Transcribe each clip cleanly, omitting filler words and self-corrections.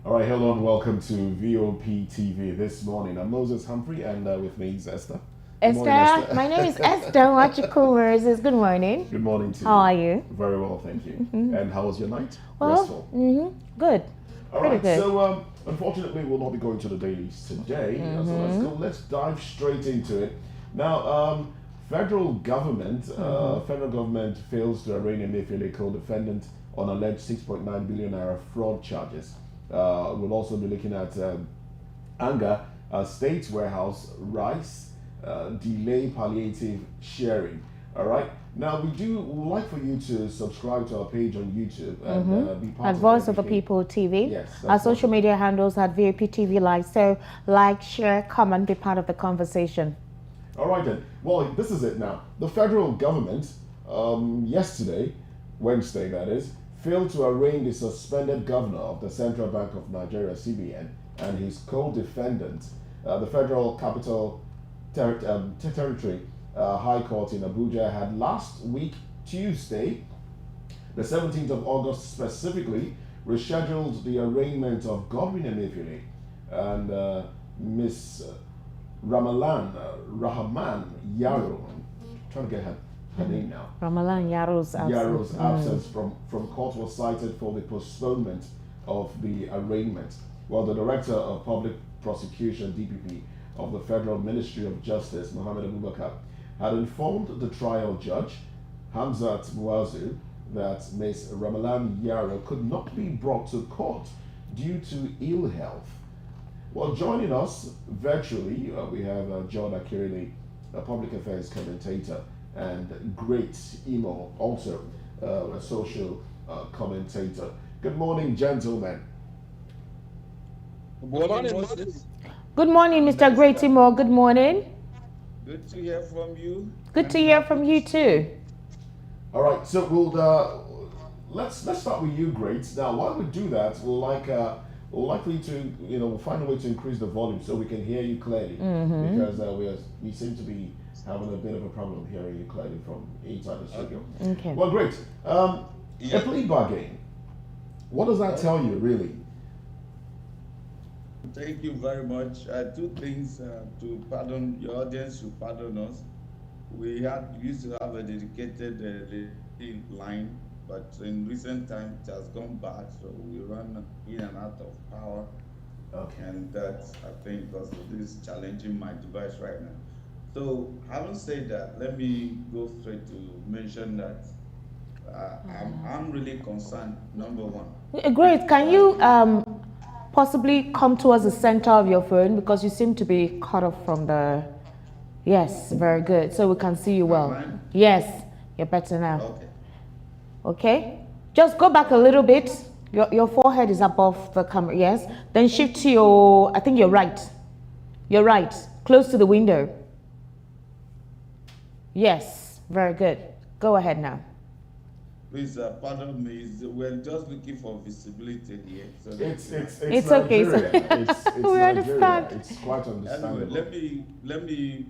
All right, hello and welcome to VOP TV this morning. I'm Moses Humphrey and with me is Esther. Good morning, Esther, my name is Esther Wachukwumersis. Good morning. Good morning to How you. are you? Very well, thank you. And how was your night? Well, Restful. Good. All Pretty right, good. so unfortunately we'll not be going to the dailies today. So let's dive straight into it. Now, federal government fails to arraign Emefiele co-defendant on alleged 6.9 billion naira fraud charges. We'll also be looking at anger, state warehouse rice, delay palliative sharing. All right. Now we would like for you to subscribe to our page on YouTube and be part At of Voice of the everything. People TV. Yes, Our that's social right. media handles at VOP TV Live. So like, share, comment, be part of the conversation. All right then. Well, this is it now. The federal government yesterday, Wednesday that is, failed to arraign the suspended governor of the Central Bank of Nigeria (CBN) and his co-defendant, the Federal Capital Territory High Court in Abuja had last week Tuesday, the 17th of August specifically, rescheduled the arraignment of Godwin Emefiele and Miss Rahman Yaro. I'm trying to get her name now. Ramalan Yaro's absence. Yaro's absence from court was cited for the postponement of the arraignment, while the Director of Public Prosecution (DPP) of the Federal Ministry of Justice, Mohammed Abubakar, had informed the trial judge, Hamzat Muazu, that Ms. Ramalan Yaro could not be brought to court due to ill health. Well, joining us virtually, we have John Akirili, a public affairs commentator, and Great Imo, also a social commentator. Good morning, gentlemen. Good morning, Moses. Good morning, Mr. Great Timor. Good morning. Good to hear from you. Good to hear from you too. All right, so let's start with you, Great. Now, while we do that, we'll like for you to we'll find a way to increase the volume so we can hear you clearly because we seem to be having a bit of a problem hearing you clearly from inside the studio. Okay. Well, great. A plea bargain. What does that tell you, really? Thank you very much. Two things to pardon your audience, to pardon us. We used to have a dedicated line, but in recent times it has gone bad, so we run in and out of power. Okay. And that's, I think, because of this challenging my device right now. So, having said that, let me go straight to mention that I'm really concerned. Number one. Great. Can you possibly come towards the center of your phone because you seem to be cut off from the... Yes, very good. So we can see you well. Am I? Yes, you're better now. Okay. Okay. Just go back a little bit. Your forehead is above the camera. Yes. Then shift to your... I think you're right. You're right. Close to the window. Yes, very good. Go ahead now. Please pardon me. We're just looking for visibility here. So It's okay, sir. Nigeria. It's We Nigeria. understand. It's quite understandable. Anyway, let me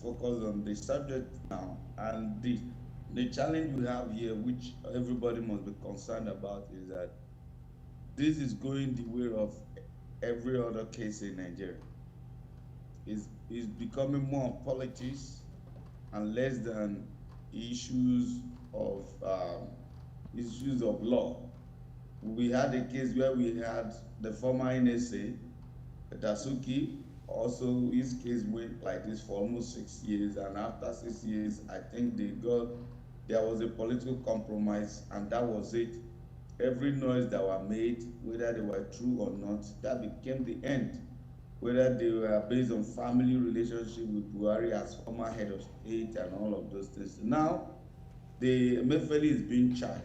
focus on the subject now, and the challenge we have here, which everybody must be concerned about, is that this is going the way of every other case in Nigeria. It's becoming more politics and less than issues of law. We had a case where we had the former NSA, Dasuki. Also, his case went like this for almost 6 years, and after 6 years, I think there was a political compromise, and that was it. Every noise that were made, whether they were true or not, that became the end. Whether they were based on family relationship with Buhari as former head of state and all of those things. Now, the Emefiele is being charged.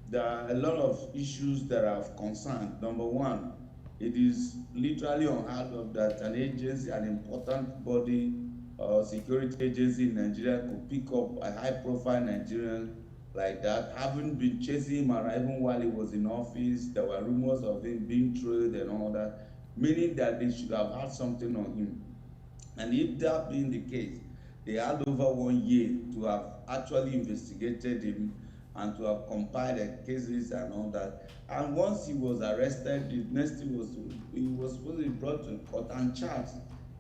There are a lot of issues that are of concern. Number one, it is literally unheard of that an agency, an important body, security agency in Nigeria could pick up a high-profile Nigerian like that, having been chasing him around even while he was in office. There were rumors of him being trailed and all that, meaning that they should have had something on him. And if that being the case, they had over 1 year to have actually investigated him and to have compiled the cases and all that. And once he was arrested, the next thing was he was supposed to be brought to court and charged.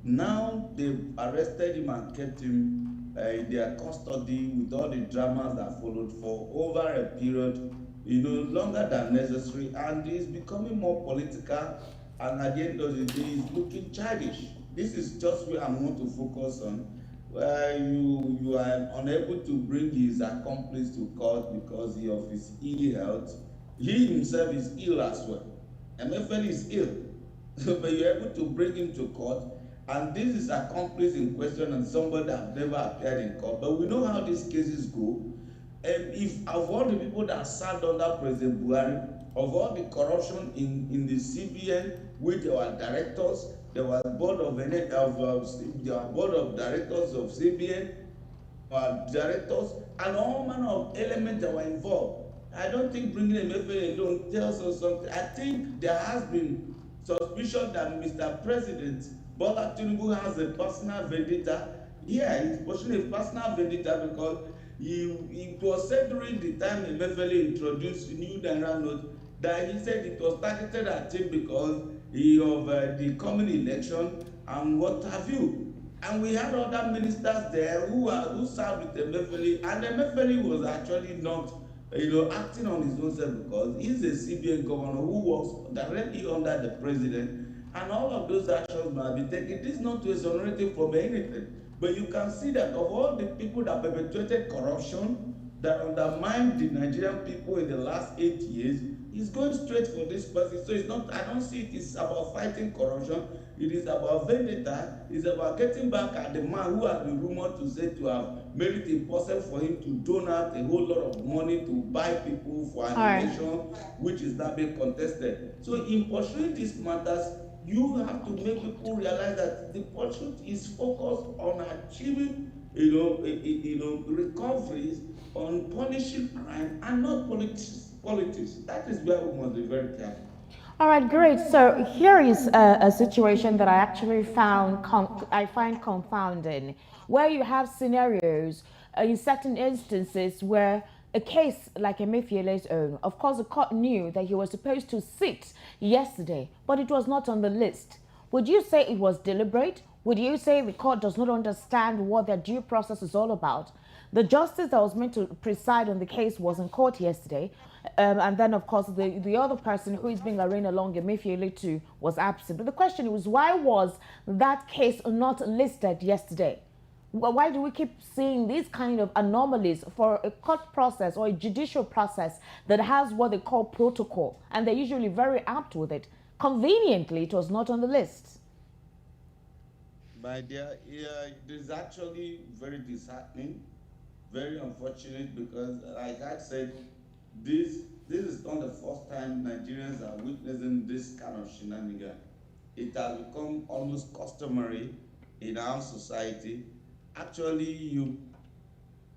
Now they've arrested him and kept him in their custody with all the dramas that followed for over a period, longer than necessary, and he's becoming more political, and at the end of the day, he's looking childish. This is just where I want to focus on. Where you are unable to bring his accomplice to court because of his ill health. He himself is ill as well. Emefiele is ill, but you're able to bring him to court, and this is accomplice in question and somebody that never appeared in court. But we know how these cases go. If of all the people that served under President Buhari, of all the corruption in the CBN, which there were directors, there was board of directors of CBN, directors, and all manner of elements that were involved. I don't think bringing Emefiele alone tells us something. I think there has been suspicion that Mr. President Bola Tinubu has a personal vendetta. Yeah, he's pushing a personal vendetta because it was said during the time Emefiele introduced new Naira note that he said it was targeted at him because of the coming election and what have you. And we had other ministers there who served with Emefiele, and Emefiele was actually not acting on his own self because he's a CBN governor who works directly under the president, and all of those actions might be taken. This is not to exonerate him from anything, but you can see that of all the people that perpetrated corruption, that undermined the Nigerian people in the last 8 years, he's going straight for this person. So it's not, I don't see it's about fighting corruption. It is about vendetta. It's about getting back at the man who has been rumored to say to have made it impossible for him to donate a whole lot of money to buy people for an election, which is now being contested. So in pursuing these matters, you have to make people realize that the pursuit is focused on achieving, recoveries, on punishing crime and not politics. That is where we must be very careful. All right, great. So here is a situation that I actually find confounding, where you have scenarios in certain instances where a case like Emefiele's own, of course, the court knew that he was supposed to sit yesterday, but it was not on the list. Would you say it was deliberate? Would you say the court does not understand what their due process is all about? The justice that was meant to preside on the case was in court yesterday. And then, of course, the other person who is being arraigned along Emefiele too was absent. But the question was, why was that case not listed yesterday? Why do we keep seeing these kind of anomalies for a court process or a judicial process that has what they call protocol? And they're usually very apt with it. Conveniently, it was not on the list. My dear, yeah, it is actually very disheartening, very unfortunate, because like I said, this is not the first time Nigerians are witnessing this kind of shenanigan. It has become almost customary in our society. Actually, you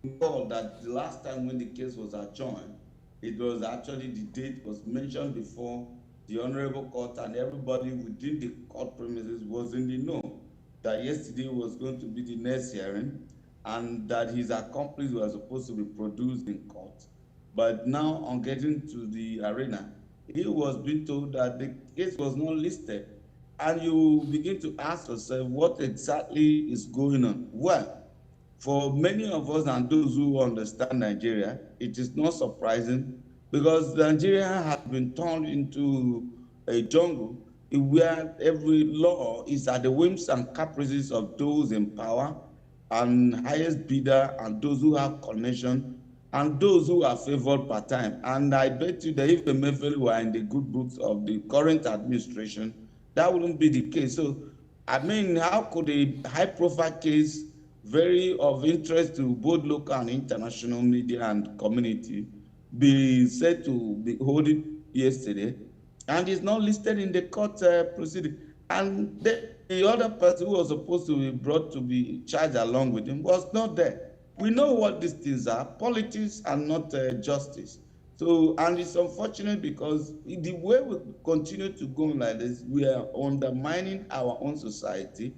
know that the last time when the case was adjourned, it was actually the date was mentioned before the Honorable Court, and everybody within the court premises was in the know that yesterday was going to be the next hearing and that his accomplice was supposed to be produced in court. But now, on getting to the arena, he was being told that the case was not listed. And you begin to ask yourself, what exactly is going on? Well, for many of us and those who understand Nigeria, it is not surprising because Nigeria has been turned into a jungle where every law is at the whims and caprices of those in power and highest bidder and those who have connection and those who are favored per time. And I bet you that if Emefiele were in the good books of the current administration, that wouldn't be the case. So, I mean, how could a high-profile case, very of interest to both local and international media and community, be said to be holding yesterday, and is not listed in the court proceeding? And the other person who was supposed to be brought to be charged along with him was not there. We know what these things are, politics and not justice. So, and it's unfortunate because the way we continue to go like this, we are undermining our own society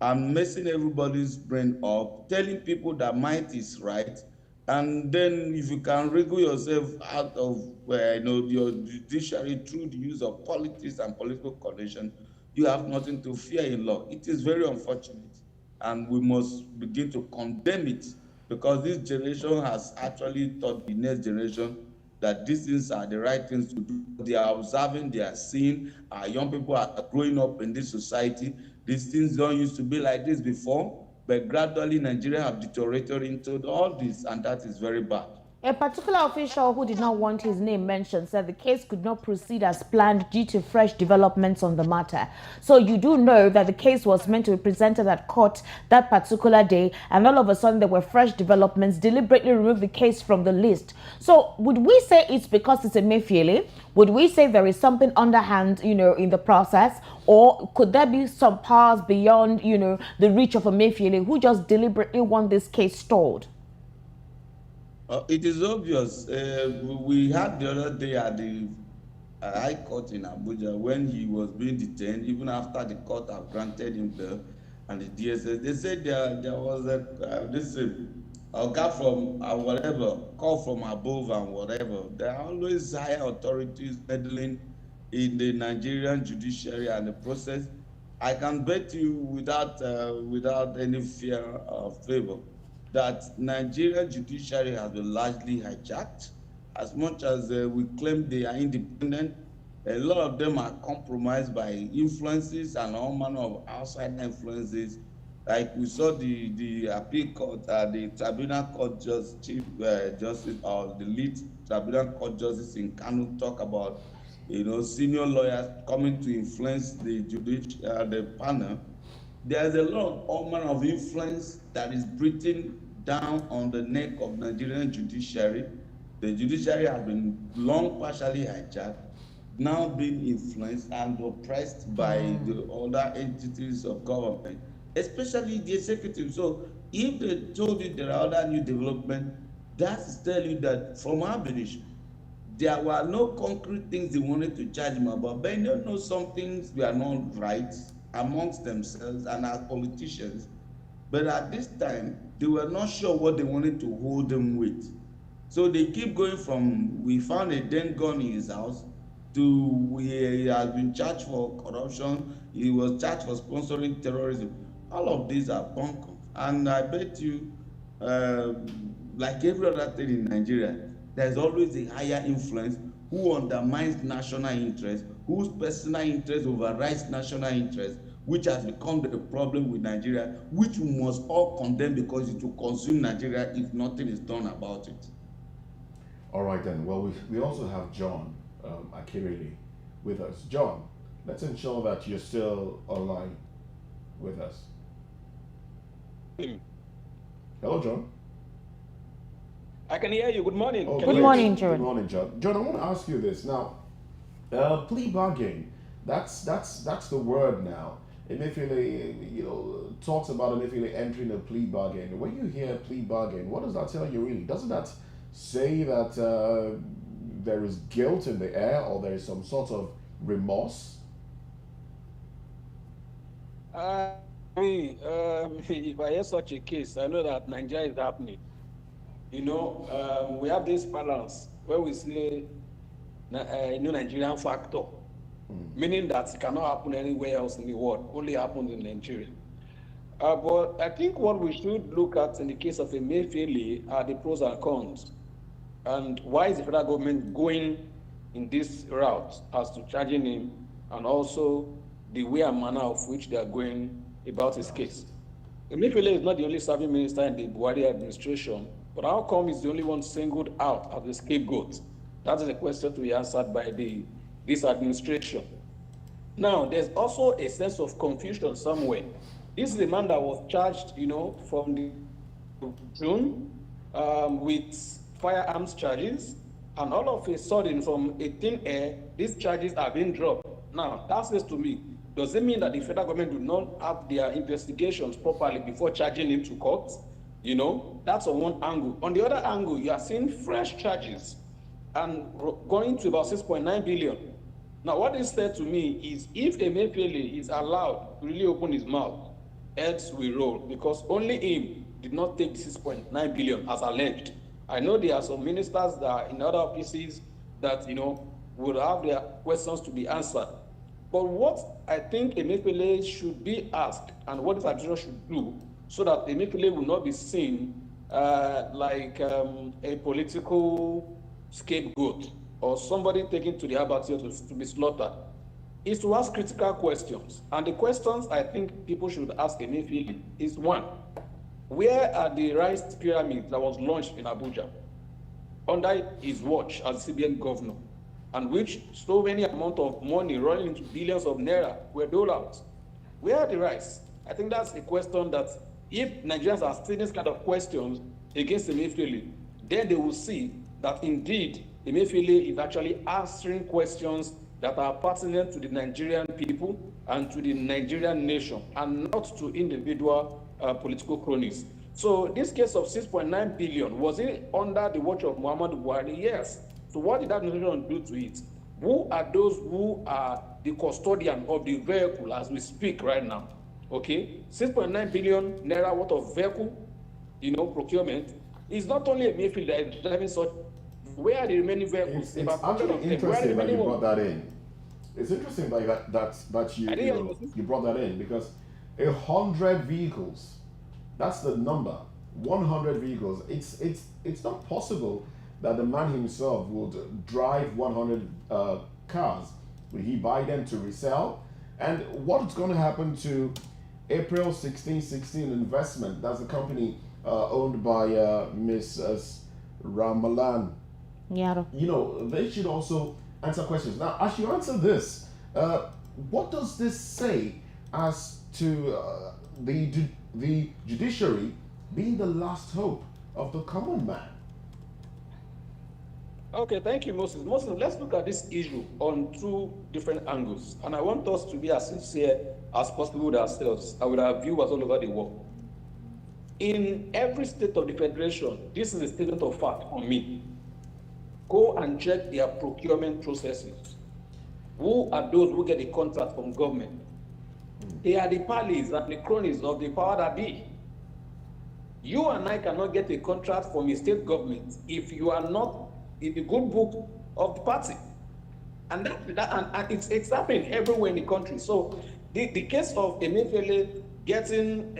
and messing everybody's brain up, telling people that might is right, And then if you can wriggle yourself out of your judiciary through the use of politics and political connection, you have nothing to fear in law. It is very unfortunate, and we must begin to condemn it, because this generation has actually taught the next generation that these things are the right things to do. They are observing, they are seeing. Our young people are growing up in this society. These things don't used to be like this before, but gradually Nigeria have deteriorated into all this, and that is very bad. A particular official who did not want his name mentioned said the case could not proceed as planned due to fresh developments on the matter. So you do know that the case was meant to be presented at court that particular day, and all of a sudden there were fresh developments, deliberately removed the case from the list. So would we say it's because it's Emefiele? Would we say there is something underhand, in the process? Or could there be some powers beyond, the reach of Emefiele who just deliberately want this case stalled? It is obvious. We had the other day at the High Court in Abuja when he was being detained, even after the court have granted him bail, and the DSS. They said there was a guy from whatever, call from above and whatever. There are always higher authorities meddling in the Nigerian judiciary and the process. I can bet you without any fear of favor that Nigerian judiciary has been largely hijacked. As much as we claim they are independent, a lot of them are compromised by influences and all manner of outside influences. Like we saw the appeal court, the tribunal court chief justice, or the lead tribunal court justice in Kano talk about, senior lawyers coming to influence the panel. There's a lot of all manner of influence that is breathing down on the neck of Nigerian judiciary. The judiciary has been long partially hijacked, now being influenced and oppressed by the other entities of government, especially the executive. So if they told you there are other new development, that's tell you that from our bench, there were no concrete things they wanted to charge him about. But they don't know some things were not right amongst themselves and as politicians. But at this time, they were not sure what they wanted to hold him with. So they keep going from, we found a den gun in his house, to he has been charged for corruption, he was charged for sponsoring terrorism. All of these are bunkers. And I bet you, like every other thing in Nigeria, there's always a higher influence who undermines national interest, whose personal interest overrides national interest, which has become the problem with Nigeria, which we must all condemn because it will consume Nigeria if nothing is done about it. All right then. Well, we also have John Akirili with us. John, let's ensure that you're still online with us. Hello, John. I can hear you. Good morning. Oh, Good morning, John. Good morning, John. John, I want to ask you this now. Plea bargain. That's the word now. Emefiele, talks about Emefiele entering a plea bargain. When you hear plea bargain, what does that tell you really? Doesn't that say that there is guilt in the air, or there is some sort of remorse? If I hear such a case, I know that Nigeria is happening. We have this balance where we say, Nigerian factor, meaning that it cannot happen anywhere else in the world, only happens in Nigeria. But I think what we should look at in the case of Emefiele are the pros and cons. And why is the federal government going in this route as to charging him, and also the way and manner of which they are going about his case. Emefiele is not the only serving minister in the Buhari administration, but how come he's the only one singled out as the scapegoat? That is a question to be answered by this administration. Now, there's also a sense of confusion somewhere. This is a man that was charged, from the June with firearms charges, and all of a sudden, from a thin air, these charges are being dropped. Now, that says to me, does it mean that the federal government do not have their investigations properly before charging him to court? That's on one angle. On the other angle, you are seeing fresh charges and going to about 6.9 billion. Now, what is said to me is if Emefiele is allowed to really open his mouth, heads will roll, because only him did not take 6.9 billion as alleged. I know there are some ministers that are in other offices that, would have their questions to be answered. But what I think Emefiele should be asked and what this administration should do so that Emefiele will not be seen like a political scapegoat or somebody taken to the abattoir to be slaughtered is to ask critical questions. And the questions I think people should ask Emefiele is one, where are the rice pyramids that was launched in Abuja under his watch as CBN governor, and which so many amount of money running into billions of naira were doled out? Where are the rice? I think that's a question that if Nigerians are asking this kind of questions against Emefiele, then they will see that indeed Emefiele is actually answering questions that are pertinent to the Nigerian people and to the Nigerian nation, and not to individual political cronies. So this case of 6.9 billion, was it under the watch of Muhammadu Buhari? Yes. So what did that administration do to it? Who are those who are the custodian of the vehicle as we speak right now? Okay, 6.9 billion naira worth of vehicle, procurement is not only Emefiele that is driving such. Where are the remaining vehicles? It's actually interesting that you brought that in. It's interesting that you brought that in, because 100 vehicles, that's the number. 100 vehicles. It's not possible that the man himself would drive 100 cars. Will he buy them to resell? And what's going to happen to April 1616 Investment? That's a company owned by Mrs. Ramalan. Yeah. They should also answer questions. Now, as you answer this, what does this say as to the judiciary being the last hope of the common man? Okay, thank you, Moses. Moses, let's look at this issue on two different angles. And I want us to be as sincere as possible with ourselves and with our viewers all over the world. In every state of the federation, this is a statement of fact for me. Go and check their procurement processes. Who are those who get the contract from government? They are the parleys and the cronies of the power that be. You and I cannot get a contract from a state government if you are not in the good book of the party. And it's happening everywhere in the country. So the case of Emefiele getting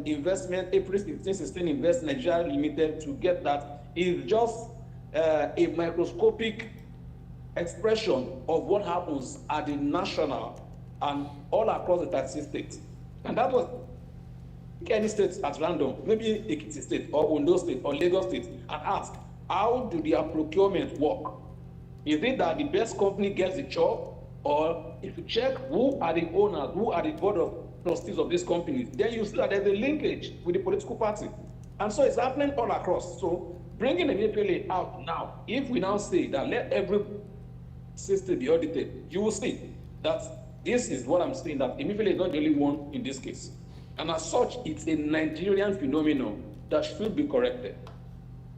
investment, April 16 Invest Nigeria Limited to get that is just a microscopic expression of what happens at the national and all across the 36 states. And that was any state at random, maybe Ekiti State or Ondo State or Lagos State, and ask, how do their procurement work? Is it that the best company gets the job? Or if you check who are the owners, who are the board of trustees of these companies, then you see that there's a linkage with the political party. And so it's happening all across. So bringing the Emefiele out now, if we now say that let every system be audited, you will see that this is what I'm saying, that Emefiele is not the only one in this case. And as such, it's a Nigerian phenomenon that should be corrected.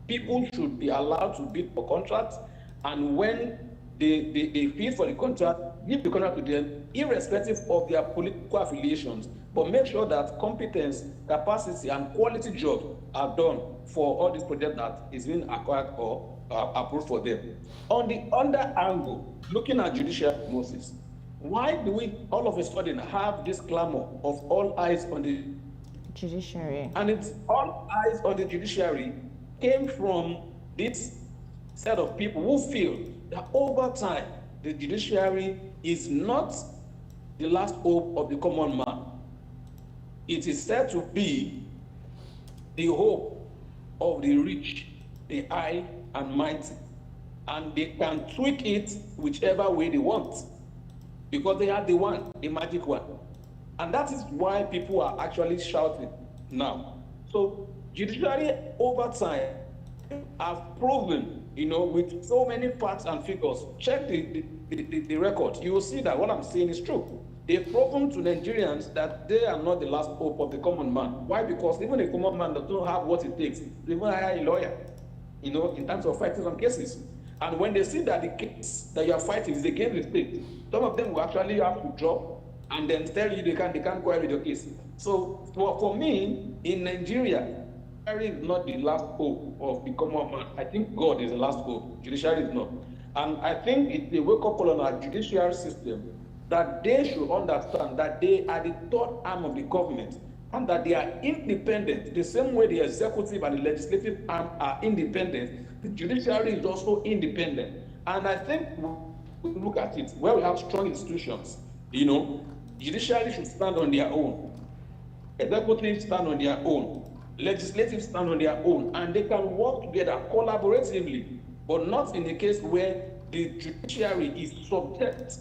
People should be allowed to bid for contracts, and when they bid for the contract, give the contract to them, irrespective of their political affiliations, but make sure that competence, capacity, and quality jobs are done for all this project that is being acquired or approved for them. On the other angle, looking at judicial Moses, why do we all of a sudden have this clamor of all eyes on the judiciary? And it's all eyes on the judiciary came from this set of people who feel that over time, the judiciary is not the last hope of the common man. It is said to be the hope of the rich, the high and mighty. And they can tweak it whichever way they want, because they have the magic one. And that is why people are actually shouting now. So judiciary over time have proven, with so many facts and figures, check the record, you will see that what I'm saying is true. They've proven to Nigerians that they are not the last hope of the common man. Why? Because even a common man does not have what it takes to even hire a lawyer, in terms of fighting some cases. And when they see that the case that you are fighting is against the state, some of them will actually have to drop and then tell you they can't go ahead with your case. So for me, in Nigeria, judiciary is not the last hope of the common man. I think God is the last hope. Judiciary is not. And I think it's a wake-up call on our judiciary system that they should understand that they are the third arm of the government and that they are independent. The same way the executive and the legislative arm are independent, the judiciary is also independent. And I think we look at it, where we have strong institutions, judiciary should stand on their own. Executive stand on their own, legislative stand on their own, and they can work together collaboratively, but not in a case where the judiciary is subject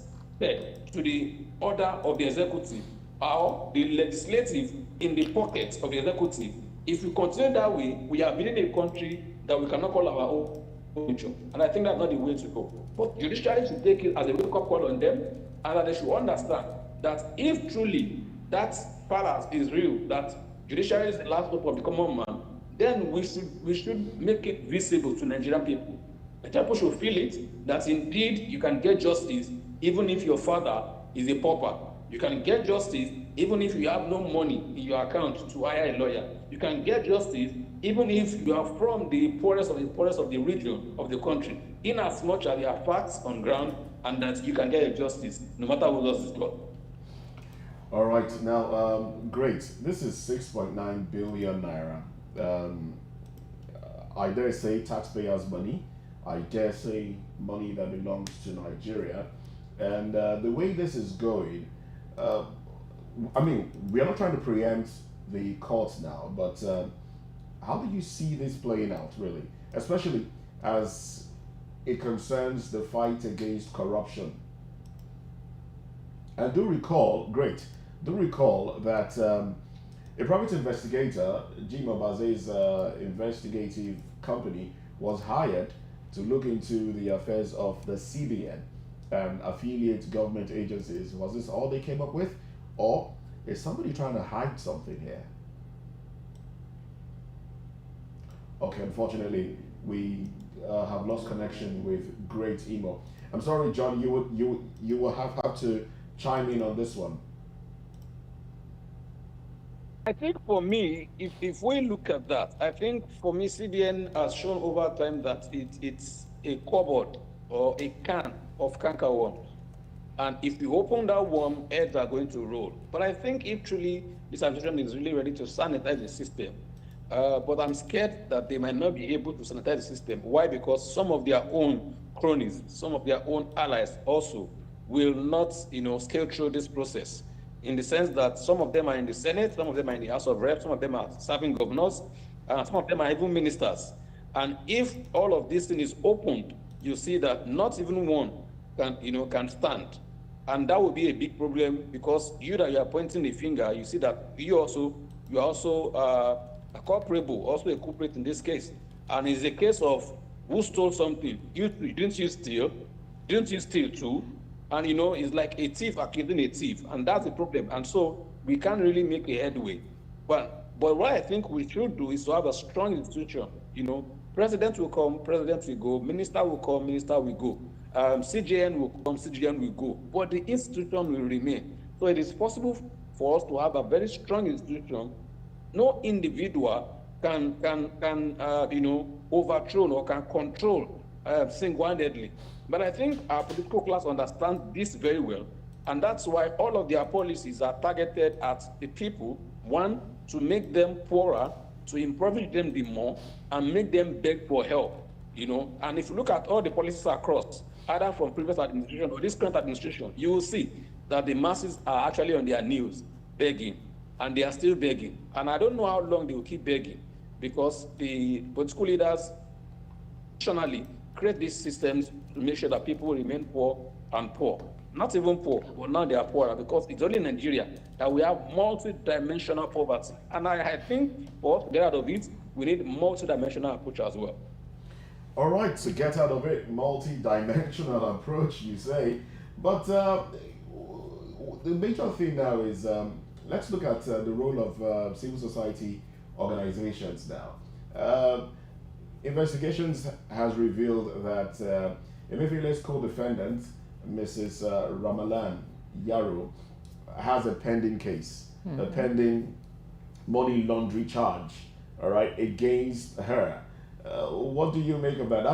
to the order of the executive or the legislative in the pocket of the executive. If we continue that way, we are building a country that we cannot call our own future. And I think that's not the way to go. But judiciary should take it as a wake-up call on them, and that they should understand that if truly that balance is real, that judiciary is the last hope of the common man, then we should make it visible to Nigerian people. Nigerian people should feel it, that indeed you can get justice even if your father is a pauper. You can get justice even if you have no money in your account to hire a lawyer. You can get justice even if you are from the poorest of the region of the country, in as much as there are facts on ground and that you can get a justice no matter who does this law. All right, now, great. This is 6.9 billion naira. I dare say taxpayers' money. I dare say money that belongs to Nigeria. And the way this is going, I mean, we are not trying to preempt the courts now, but how do you see this playing out, really? Especially as it concerns the fight against corruption. And do recall that a private investigator, Jima Baze's investigative company, was hired to look into the affairs of the CBN and affiliate government agencies. Was this all they came up with? Or is somebody trying to hide something here? Okay, unfortunately, we have lost connection with Great Emo. I'm sorry, John, you will have to chime in on this one. I think for me, if we look at that, I think for me, CBN has shown over time that it's a cupboard or a can of canker worms. And if you open that worm, heads are going to roll. But I think if truly this administration is really ready to sanitize the system, but I'm scared that they might not be able to sanitize the system. Why? Because some of their own cronies, some of their own allies also will not, scale through this process, in the sense that some of them are in the Senate, some of them are in the House of Reps, some of them are serving governors, some of them are even ministers. And if all of this thing is opened, you see that not even one can stand. And that will be a big problem, because you are pointing the finger, you see that you are also a culpable, also a culprit in this case. And it's a case of who stole something. Didn't you steal? Didn't you steal too? And it's like a thief accusing a thief, and that's the problem. And so we can't really make a headway. But what I think we should do is to have a strong institution. President will come, president will go, minister will come, minister will go. CJN will come, CJN will go. But the institution will remain. So it is possible for us to have a very strong institution. No individual can overthrow or can control single-handedly. But I think our political class understands this very well, and that's why all of their policies are targeted at the people. One, to make them poorer, to impoverish them the more, and make them beg for help. And if you look at all the policies across, either from previous administration or this current administration, you will see that the masses are actually on their knees begging, and they are still begging. And I don't know how long they will keep begging, because the political leaders traditionally create these systems to make sure that people remain poor and poor. Not even poor, but now they are poorer, because it's only in Nigeria that we have multi-dimensional poverty. And I think for us to get out of it, we need multi-dimensional approach as well. All right, to get out of it, multi-dimensional approach, you say. But the major thing now is, let's look at the role of civil society organizations now. Investigations has revealed that Emefiele's co-defendant, Mrs. Ramalan Yaro, has a pending case, a pending money laundering charge all right, against her. What do you make of that?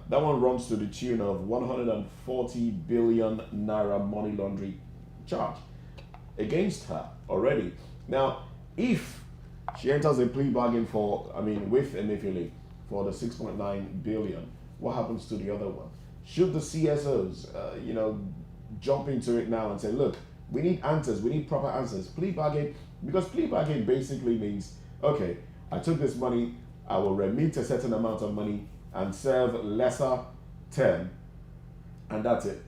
That one runs to the tune of 140 billion naira money laundering charge against her already. Now, if she enters a plea bargain with Emefiele for the 6.9 billion, what happens to the other one? Should the CSOs, jump into it now and say, look, we need answers, we need proper answers. Plea bargain, because plea bargain basically means, okay, I took this money, I will remit a certain amount of money and serve lesser term, and that's it.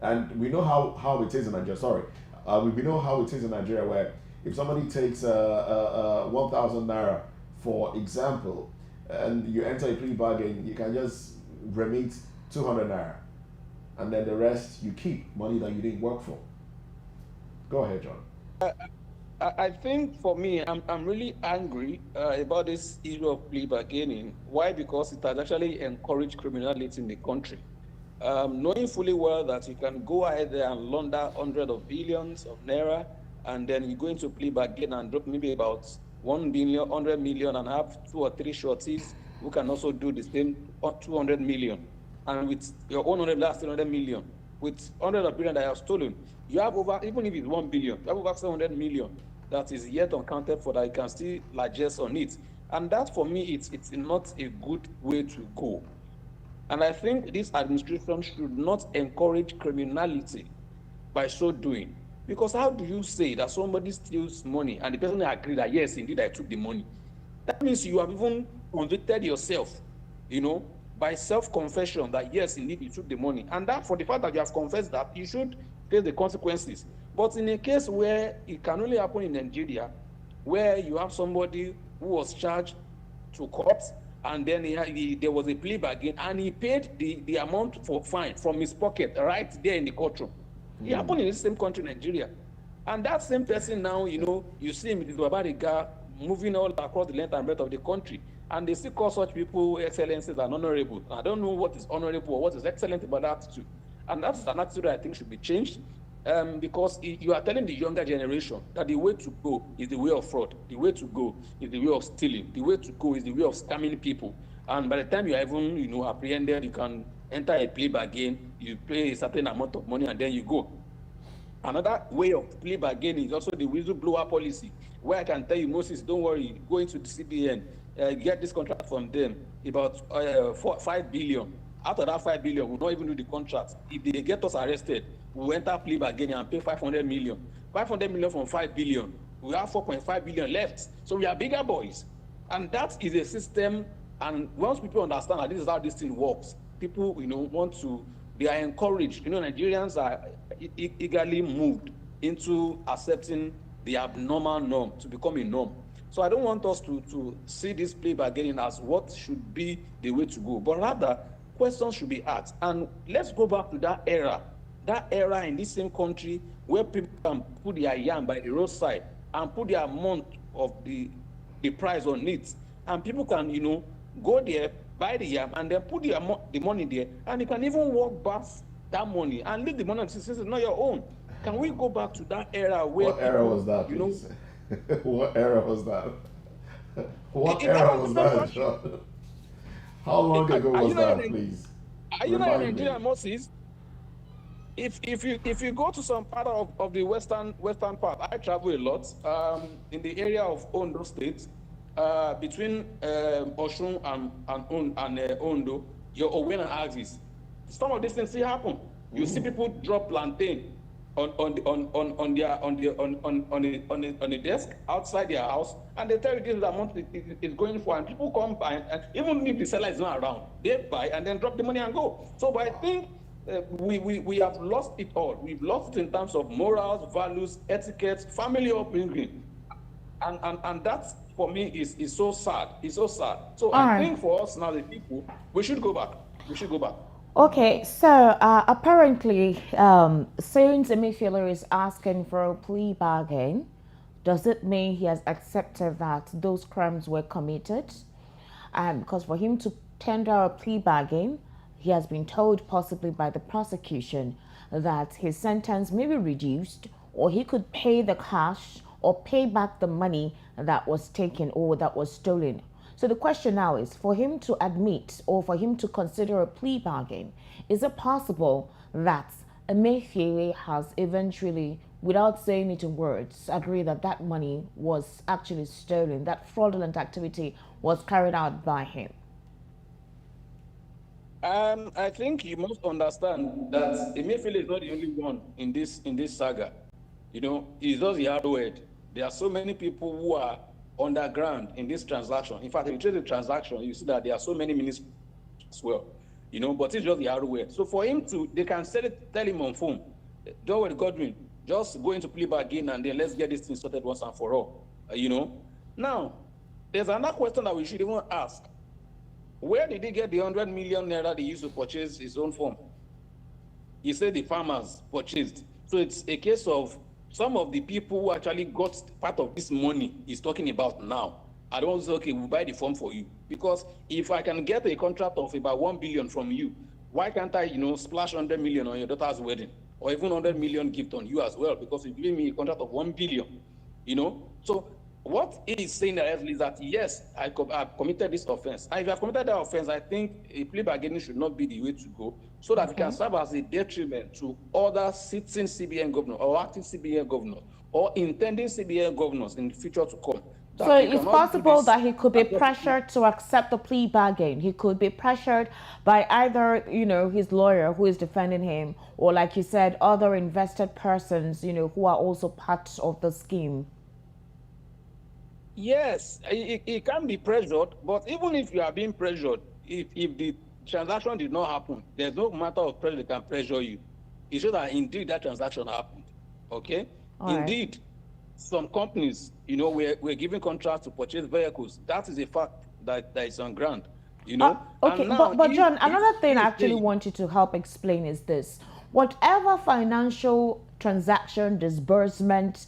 And we know how it is in Nigeria. Sorry, we know how it is in Nigeria, where if somebody takes 1,000 naira, for example, and you enter a plea bargain, you can just remit 200 naira, and then the rest you keep, money that you didn't work for. Go ahead, John. I think for me, I'm really angry about this issue of plea bargaining. Why? Because it has actually encouraged criminality in the country. Knowing fully well that you can go ahead there and launder hundreds of billions of naira, and then you go into plea bargain and drop maybe about 1 billion, 100 million, and have 2 or 3 shorties who can also do the same 200 million. And with your own 300 million, with 100 billion that you have stolen, you have over, even if it's 1 billion, you have over 700 million that is yet uncounted for, that you can still largesse on it. And that, for me, it's not a good way to go. And I think this administration should not encourage criminality by so doing. Because how do you say that somebody steals money and the person agreed that, yes, indeed, I took the money? That means you have even convicted yourself, by self-confession that, yes, indeed, you took the money. And that, for the fact that you have confessed that, you should face the consequences. But in a case where it can only happen in Nigeria, where you have somebody who was charged to court, and then there was a plea bargain, and he paid the amount for fine from his pocket right there in the courtroom. It happened in the same country, Nigeria. And that same person now, you see him with his Babariga moving all across the length and breadth of the country. And they still call such people excellencies and honorable. I don't know what is honorable or what is excellent about that attitude. And that's an attitude I think should be changed. Because you are telling the younger generation that the way to go is the way of fraud, the way to go is the way of stealing, the way to go is the way of scamming people. And by the time you are even, apprehended, you can enter a plea bargain, you pay a certain amount of money, and then you go. Another way of plea bargaining is also the whistleblower policy, where I can tell you, Moses, don't worry, go into the CBN, get this contract from them, about 5 billion. Out of that 5 billion, we'll not even do the contract. If they get us arrested, we'll enter plea bargaining and pay 500 million. 500 million from 5 billion, we have 4.5 billion left. So we are bigger boys. And that is a system, and once people understand that this is how this thing works, people, they are encouraged. Nigerians are eagerly moved into accepting the abnormal norm to become a norm. So I don't want us to see this plea bargaining as what should be the way to go, but rather questions should be asked. And let's go back to that era in this same country where people can put their yam by the roadside and put their amount of the price on it, and people can go there, buy the yam, and then put the money there, and you can even walk back that money and leave the money and say it's not your own. Can we go back to that era where What era was that, please? What era was that? What era was that, John? How long ago was that, please? Are you not in Nigeria, Moses? If you go to some part of the western part, I travel a lot in the area of Ondo State, between Osun and Ondo, your Owen axis. Some of these things still happen. You see people drop plantain on the desk outside their house, and they tell you this is the amount is going for, and people come by, and even if the seller is not around, they buy and then drop the money and go. So, but I think we have lost it all. We've lost it in terms of morals, values, etiquette, family upbringing, and that for me is so sad. It's so sad. So I think for us now, the people, we should go back. We should go back. Okay, so apparently, since Emefiele is asking for a plea bargain, does it mean he has accepted that those crimes were committed? Because for him to tender a plea bargain, he has been told, possibly by the prosecution, that his sentence may be reduced, or he could pay the cash or pay back the money that was taken or that was stolen. So the question now is for him to admit or for him to consider a plea bargain, is it possible that Emefiele has eventually, without saying it in words, agreed that that money was actually stolen, that fraudulent activity was carried out by him? I think you must understand that Emefiele is not the only one in this saga. You know, he's just the hardware. There are so many people who are underground in this transaction. In fact, if you trace the transaction, you see that there are so many ministers as well. You know, but it's just the hardware. So for him to, they can tell him on phone, don't worry, Godwin, just go into plea bargain and then let's get this thing sorted once and for all. You know, now there's another question that we should even ask. Where did he get the 100 million naira he used to purchase his own farm? He said the farmers purchased. So it's a case of some of the people who actually got part of this money he's talking about now. I don't say, okay, we'll buy the farm for you. Because if I can get a contract of about 1 billion from you, why can't I, splash 100 million on your daughter's wedding? Or even 100 million gift on you as well? Because you're giving me a contract of 1 billion, So what he is saying directly is that, yes, I've committed this offense. And if you have committed that offense, I think a plea bargaining should not be the way to go, so that it can serve as a detriment to other sitting CBN governors or acting CBN governors or intending CBN governors in the future to come. So it's possible that he could be pressured to accept the plea bargain. He could be pressured by either, his lawyer who is defending him, or like you said, other invested persons, who are also part of the scheme. Yes, it can be pressured, but even if you are being pressured, if the transaction did not happen, there's no matter of pressure that can pressure you. It shows that indeed that transaction happened. Okay? Indeed, some companies, we're giving contracts to purchase vehicles. That is a fact that is on ground. Okay, but John, another thing I actually want you to help explain is this. Whatever financial transaction, disbursement,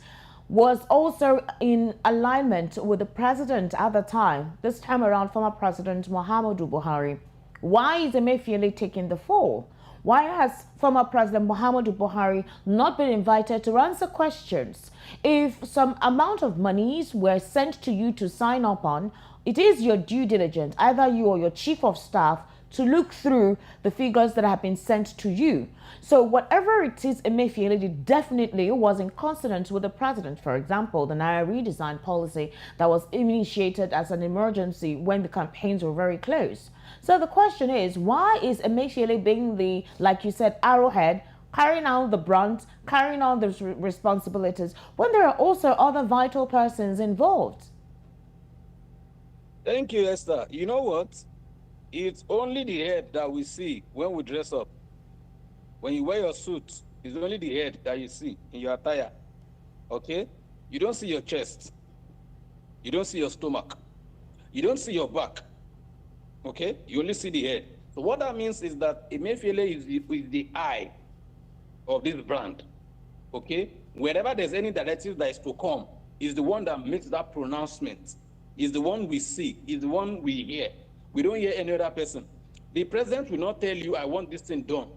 was also in alignment with the president at the time, this time around former President Muhammadu Buhari. Why is Emefiele taking the fall? Why has former President Muhammadu Buhari not been invited to answer questions? If some amount of monies were sent to you to sign up on, it is your due diligence, either you or your chief of staff, to look through the figures that have been sent to you. So whatever it is Emefiele did definitely was in consonance with the president. For example, the Naira redesign policy that was initiated as an emergency when the campaigns were very close. So the question is, why is Emefiele being the, like you said, arrowhead, carrying out the brunt, carrying out those responsibilities, when there are also other vital persons involved? Thank you, Esther. You know what? It's only the head that we see when we dress up. When you wear your suit, it's only the head that you see in your attire. Okay? You don't see your chest. You don't see your stomach. You don't see your back. Okay? You only see the head. So what that means is that Emefiele is the eye of this brand. Okay? Wherever there's any directive that is to come, is the one that makes that pronouncement. Is the one we see. Is the one we hear. We don't hear any other person. The president will not tell you, I want this thing done.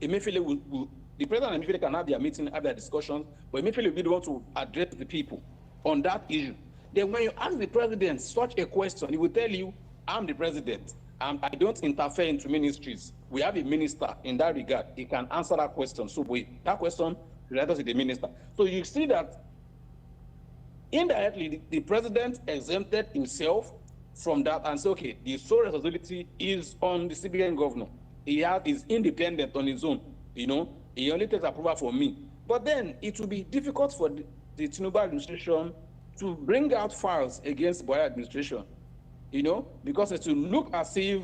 Emefiele will, the president and Emefiele can have their meeting, have their discussions, but Emefiele will be the one to address the people on that issue. Then when you ask the president such a question, he will tell you, I'm the president, and I don't interfere into ministries. We have a minister in that regard. He can answer that question. So that question, let us see the minister. So you see that indirectly, the president exempted himself from that and say, okay, the sole responsibility is on the CBN governor. He is independent on his own, He only takes approval from me. But then it will be difficult for the Tinubu administration to bring out files against the Buhari administration, because it will look as if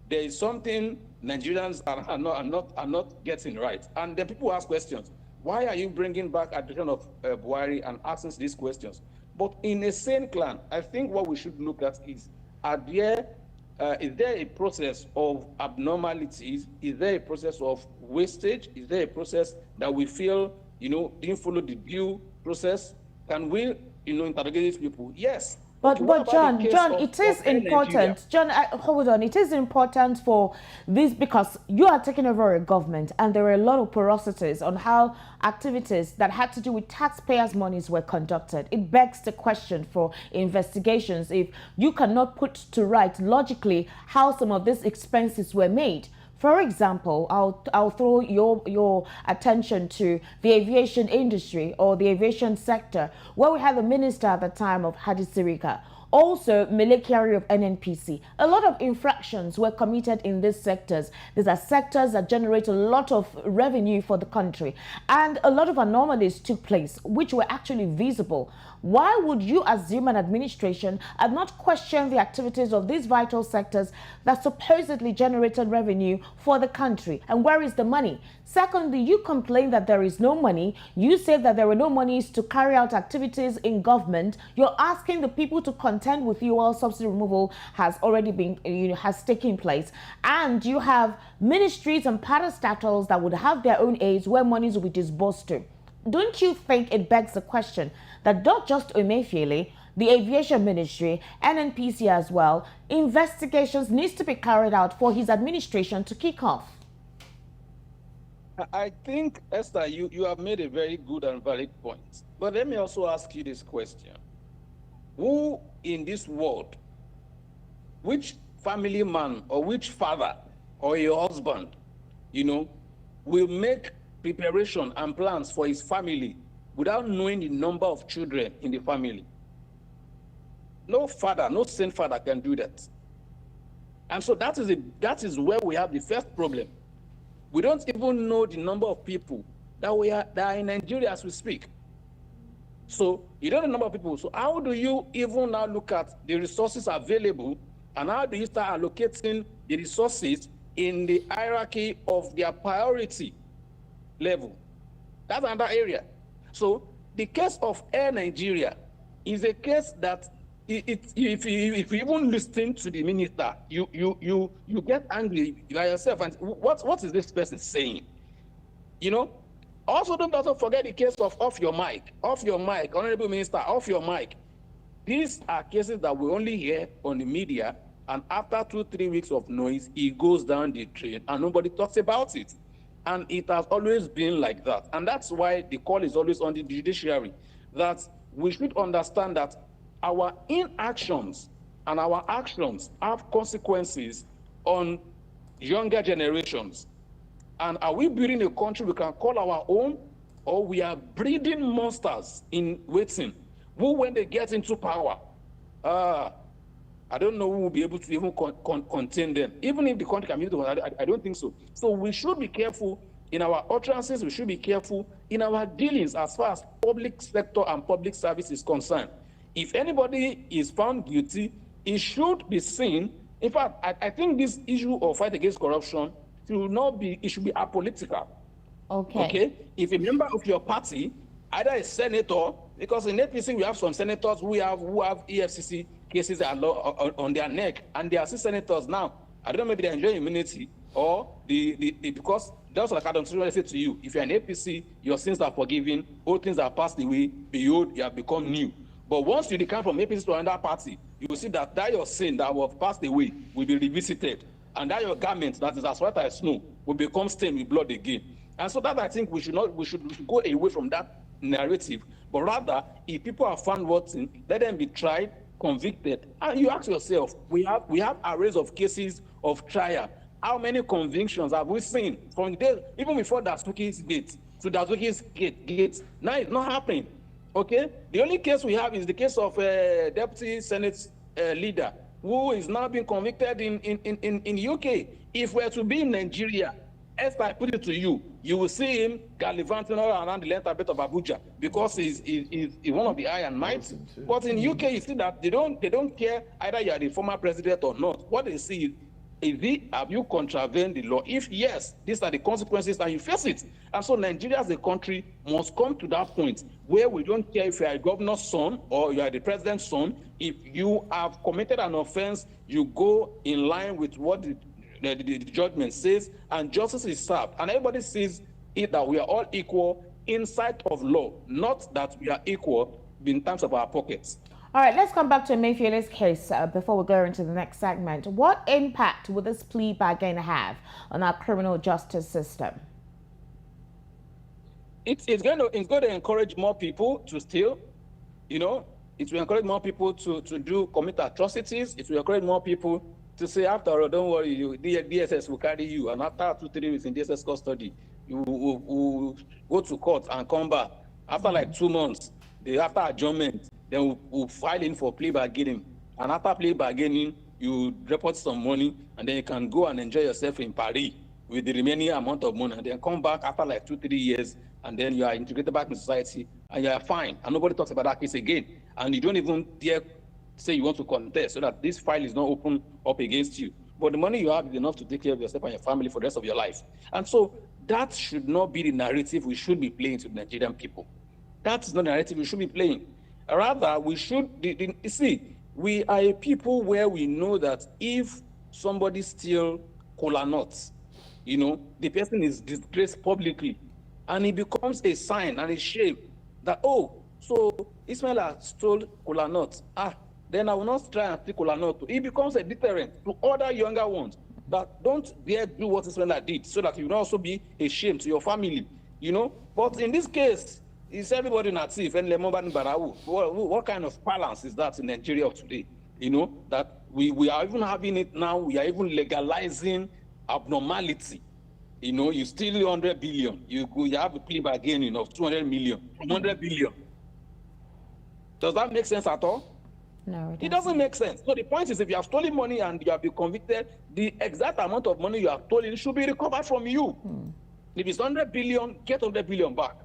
there is something Nigerians are not getting right. And then people ask questions. Why are you bringing back administration of Buhari and asking these questions? But in a sane clan, I think what we should look at is, is there a process of abnormalities? Is there a process of wastage? Is there a process that we feel, didn't follow the due process? Can we, interrogate these people? Yes, But what about the case John, of, it is Air Nigeria? important. John, hold on. It is important for this because you are taking over a government, and there are a lot of porosities on how activities that had to do with taxpayers' monies were conducted. It begs the question for investigations if you cannot put to right logically how some of these expenses were made. For example, I'll throw your attention to the aviation industry or the aviation sector, where we had the minister at the time of Hadi Sirika, also Melekari of NNPC. A lot of infractions were committed in these sectors. These are sectors that generate a lot of revenue for the country, and a lot of anomalies took place, which were actually visible. Why would you, as human administration, and not question the activities of these vital sectors that supposedly generated revenue for the country? And where is the money? Secondly, you complain that there is no money. You say that there were no monies to carry out activities in government. You're asking the people to contend with you while subsidy removal has already been, has taken place. And you have ministries and parastatals that would have their own aids where monies will be disbursed to. Don't you think it begs the question that not just Emefiele, the aviation ministry, NNPC as well, investigations needs to be carried out for his administration to kick off? I think, Esther, you have made a very good and valid point. But let me also ask you this question. Who in this world, which family man or which father or your husband, will make preparation and plans for his family without knowing the number of children in the family? No father, no sane father can do that. And so that is where we have the first problem. We don't even know the number of people that are in Nigeria as we speak. So you don't know the number of people. So how do you even now look at the resources available, and how do you start allocating the resources in the hierarchy of their priority level? That's another area. So the case of Air Nigeria is a case that if you even listen to the minister, you get angry by yourself and what is this person saying? Also don't also forget the case of off your mic, honorable minister, off your mic. These are cases that we only hear on the media, and after 2-3 weeks of noise, it goes down the drain and nobody talks about it. And it has always been like that. And that's why the call is always on the judiciary, that we should understand that our inactions and our actions have consequences on younger generations. And are we building a country we can call our own, or we are breeding monsters in waiting, who when they get into power, I don't know who will be able to even contain them. Even if the country can be able to, I don't think so. So we should be careful in our utterances, we should be careful in our dealings as far as public sector and public service is concerned. If anybody is found guilty, it should be seen. In fact, I think this issue of fight against corruption it should be apolitical. Okay? If a member of your party, either a senator, because in APC we have some senators who have EFCC cases on their neck, and they are still senators now. I don't know, maybe they enjoy immunity, or because that's what I don't say to you. If you're an APC, your sins are forgiven, all things are passed away, behold, you have become new. But once you decline from APC to another party, you will see that your sin that was passed away will be revisited, and that your garment that is as white as snow will become stained with blood again. And so that I think we should go away from that narrative, but rather, if people are found wanting, let them be tried, convicted. And you ask yourself, we have arrays of cases of trial. How many convictions have we seen from there, even before Dasuki's gate to Dasuki's gate? Now it's not happening. Okay, the only case we have is the case of Deputy Senate leader who is now being convicted in UK. If we're to be in Nigeria, as I put it to you, you will see him gallivanting all around the length and breadth of Abuja because he's one of the high and mighty. But in UK, you see that they don't care either you are the former president or not. What they see is have you contravened the law? If yes, these are the consequences and you face it. And so Nigeria as a country must come to that point where we don't care if you are a governor's son or you are the president's son. If you have committed an offense, you go in line with what the judgment says, and justice is served. And everybody sees it that we are all equal in sight of law, not that we are equal in terms of our pockets. All right, let's come back to Emefiele's case before we go into the next segment. What impact will this plea bargain have on our criminal justice system? It's going to encourage more people to steal, you know. It will encourage more people to commit atrocities. It will encourage more people to say, after all, don't worry, DSS will carry you, and after 2-3 weeks in DSS custody, you will go to court and come back. After like 2 months, after adjournment, then we'll file in for plea bargaining. And after plea bargaining, you report some money, and then you can go and enjoy yourself in Paris with the remaining amount of money, and then come back after like 2-3 years, and then you are integrated back in society, and you are fine, and nobody talks about that case again, and you don't even dare say you want to contest, so that this file is not open up against you. But the money you have is enough to take care of yourself and your family for the rest of your life. And so that should not be the narrative we should be playing to the Nigerian people. That is not the narrative we should be playing. Rather, we should, see, we are a people where we know that if somebody steals kola nuts, you know, the person is disgraced publicly, and it becomes a sign and a shame that, oh, so Ismaila stole kola nuts. Then I will not try and steal kola nuts. It becomes a deterrent to other younger ones that don't dare do what Ismaila did, so that you will also be a shame to your family, you know. But in this case, it's everybody not thief and what kind of balance is that in Nigeria of today? You know, that we are even having it now, we are even legalizing abnormality. You know, you steal 100 billion, you have a plea bargaining of 200 million, 100 billion. Does that make sense at all? No, it doesn't make sense. So the point is, if you have stolen money and you have been convicted, the exact amount of money you have stolen should be recovered from you. If it's 100 billion, get 100 billion back.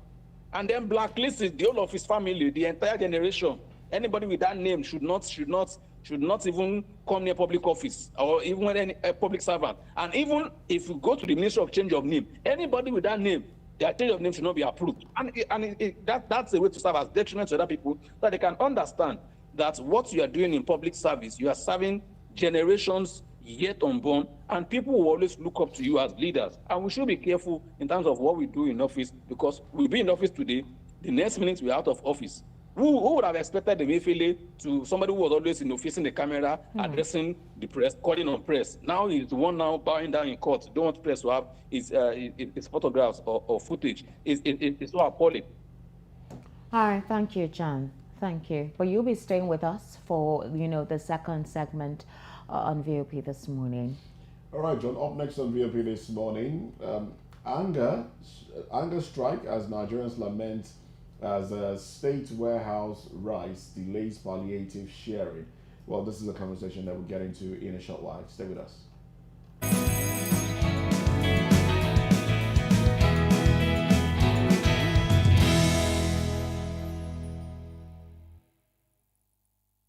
And then blacklist the whole of his family, the entire generation. Anybody with that name should not even come near public office, or even any public servant. And even if you go to the Ministry of Change of Name, anybody with that name, their change of name should not be approved. And that's a way to serve as detriment to other people, so that they can understand that what you are doing in public service, you are serving generations yet unborn, and people will always look up to you as leaders. And we should be careful in terms of what we do in office, because we'll be in office today, the next minute we're out of office. Who would have expected Emefiele to somebody who was always, you know, facing the camera, addressing the press, calling on press? Now he's the one now bowing down in court. Don't want press to have his photographs or footage. It's so appalling. All right, thank you, John. Thank you. But you'll be staying with us for, you know, the second segment on VOP this morning. All right, John. Up next on VOP this morning, anger strike as Nigerians lament as a state warehouse rice delays palliative sharing. Well, this is a conversation that we'll get into in a short while. Stay with us.